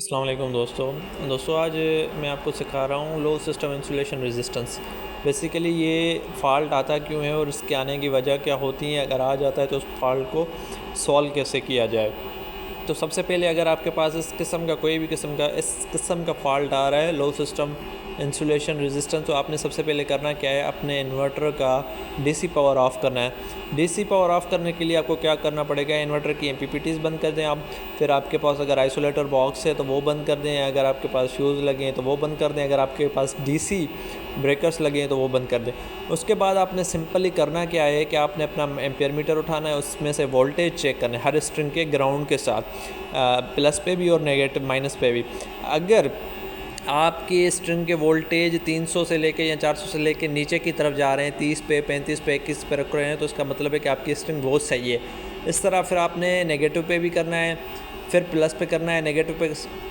अस्सलाम वालेकुम दोस्तों आज मैं आपको सिखा रहा हूँ लो सिस्टम इंसुलेशन रेजिस्टेंस। बेसिकली ये फ़ॉल्ट आता क्यों है और इसके आने की वजह क्या होती है, अगर आ जाता है तो उस फॉल्ट को सॉल्व कैसे किया जाए। तो सबसे पहले अगर आपके पास इस किस्म का कोई भी इस किस्म का फ़ॉल्ट आ रहा है लो सिस्टम इंसुलेशन रेजिस्टेंस, तो आपने सबसे पहले करना क्या है, अपने इन्वर्टर का डीसी पावर ऑफ़ करना है। डीसी पावर ऑफ़ करने के लिए आपको क्या करना पड़ेगा, इन्वर्टर की एमपीपीटीज़ बंद कर दें आप। फिर आपके पास अगर आइसोलेटर बॉक्स है तो वो बंद कर दें, अगर आपके पास फ्यूज़ लगे हैं तो वो बंद कर दें, अगर आपके पास डीसी ब्रेकर्स लगे हैं तो वो बंद कर दें। उसके बाद आपने सिंपली करना क्या है कि आपने अपना एम्पेयर मीटर उठाना है, उसमें से वोल्टेज चेक करना है हर स्ट्रिंग के ग्राउंड के साथ, प्लस पे भी और नेगेटिव माइनस पे भी। अगर आपकी स्ट्रिंग के वोल्टेज 300 से लेके या 400 से लेके नीचे की तरफ जा रहे हैं, 30 पे 35 पे 21 पे रख रहे हैं, तो इसका मतलब है कि आपकी स्ट्रिंग बहुत सही है। इस तरह फिर आपने नेगेटिव पे भी करना है, फिर प्लस पे करना है, नेगेटिव पे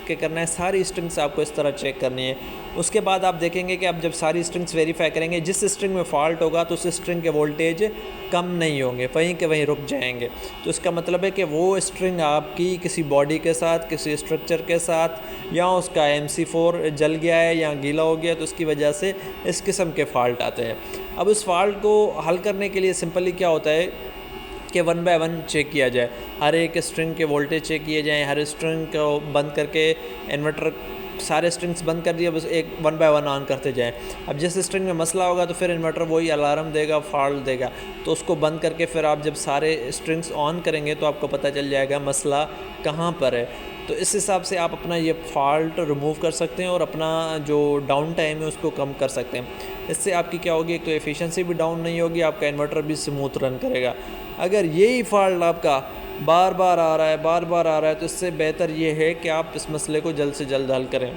के करना है। सारी स्ट्रिंग्स आपको इस तरह चेक करनी है। उसके बाद आप देखेंगे कि आप जब सारी स्ट्रिंग्स वेरीफाई करेंगे, जिस स्ट्रिंग में फ़ॉल्ट होगा तो उस स्ट्रिंग के वोल्टेज कम नहीं होंगे, वहीं के वहीं रुक जाएंगे। तो इसका मतलब है कि वो स्ट्रिंग आपकी किसी बॉडी के साथ, किसी स्ट्रक्चर के साथ, या उसका MC4 जल गया है या गीला हो गया, तो उसकी वजह से इस किस्म के फ़ॉल्ट आते हैं। अब उस फॉल्ट को हल करने के लिए सिंपली क्या होता है कि 1 बाय 1 चेक किया जाए, हर एक स्ट्रिंग के वोल्टेज चेक किए जाएँ, हर स्ट्रिंग को बंद करके इन्वर्टर सारे स्ट्रिंग्स बंद कर दिए, बस एक 1 बाय 1 ऑन करते जाएँ। अब जिस स्ट्रिंग में मसला होगा तो फिर इन्वर्टर वही अलार्म देगा, फॉल्ट देगा, तो उसको बंद करके फिर आप जब सारे स्ट्रिंग्स ऑन करेंगे तो आपको पता चल जाएगा मसला कहाँ पर है। तो इस हिसाब से आप अपना ये फ़ॉल्ट रिमूव कर सकते हैं और अपना जो डाउन टाइम है उसको कम कर सकते हैं। इससे आपकी क्या होगी, एक तो एफिशिएंसी भी डाउन नहीं होगी, आपका इन्वर्टर भी स्मूथ रन करेगा। अगर यही फ़ॉल्ट आपका बार बार आ रहा है तो इससे बेहतर ये है कि आप इस मसले को जल्द से जल्द हल करें।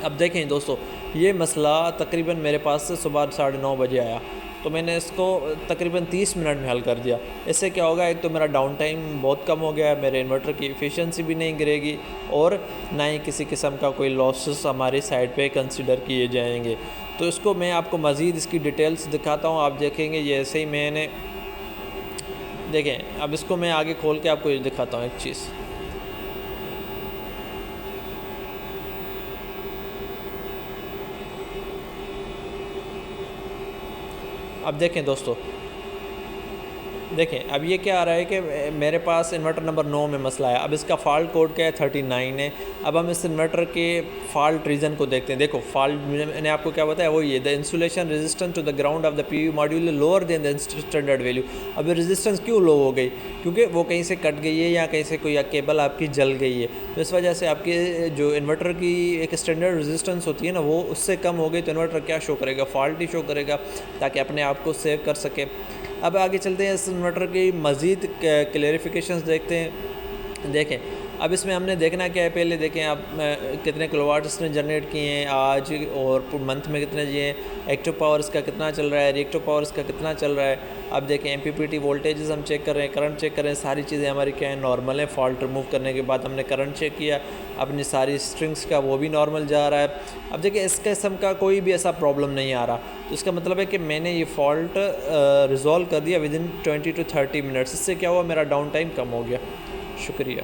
अब देखें दोस्तों, ये मसला तकरीबन मेरे पास से सुबह 9:30 बजे आया, तो मैंने इसको तकरीबन 30 मिनट में हल कर दिया। इससे क्या होगा, एक तो मेरा डाउन टाइम बहुत कम हो गया, मेरे इन्वर्टर की एफिशिएंसी भी नहीं गिरेगी और ना ही किसी किस्म का कोई लॉसेस हमारी साइड पे कंसिडर किए जाएंगे। तो इसको मैं आपको मज़ीद इसकी डिटेल्स दिखाता हूँ, आप देखेंगे ये ऐसे ही मैंने देखें। अब इसको मैं आगे खोल के आपको ये दिखाता हूँ एक चीज़। अब देखें दोस्तों, देखें अब ये क्या आ रहा है कि मेरे पास इन्वर्टर नंबर 9 में मसला है। अब इसका फ़ॉल्ट कोड क्या है, 39 है। अब हम इस इन्वर्टर के फ़ॉल्ट रीज़न को देखते हैं। देखो फ़ॉल्ट मैंने आपको क्या बताया, वो ये the insulation resistance to the ground of the PV module lower than the standard value. अब रेजिस्टेंस क्यों लो हो गई, क्योंकि वो कहीं से कट गई है या कहीं से कोई केबल आपकी जल गई है, तो इस वजह से आपके जो इन्वर्टर की एक स्टैंडर्ड रेजिस्टेंस होती है ना, वो उससे कम हो गई। तो इन्वर्टर क्या शो करेगा, फ़ॉल्ट ही शो करेगा, ताकि अपने आप को सेव कर सके। अब आगे चलते हैं, इस इन्वर्टर की मज़ीद क्लेरिफिकेशंस देखते हैं। देखें अब इसमें हमने देखना क्या है, पहले देखें आप कितने किलोवाट इसने जनरेट किए हैं आज और मंथ में कितने दिए हैं, एक्टिव पावर इसका कितना चल रहा है, रिएक्टिव पावर इसका कितना चल रहा है। अब देखें MPPT वोल्टेजेस हम चेक कर रहे हैं, करंट चेक कर रहे हैं, सारी चीज़ें हमारी क्या है, नॉर्मल है। फॉल्ट रिमूव करने के बाद हमने करंट चेक किया, अपनी सारी स्ट्रिंग्स का वो भी नॉर्मल जा रहा है। अब देखिए इस किस्म का कोई भी ऐसा प्रॉब्लम नहीं आ रहा, तो इसका मतलब है कि मैंने ये फ़ॉल्ट रिज़ॉल्व कर दिया विदिन 20 to 30 मिनट्स। इससे क्या हुआ, मेरा डाउन टाइम कम हो गया। शुक्रिया।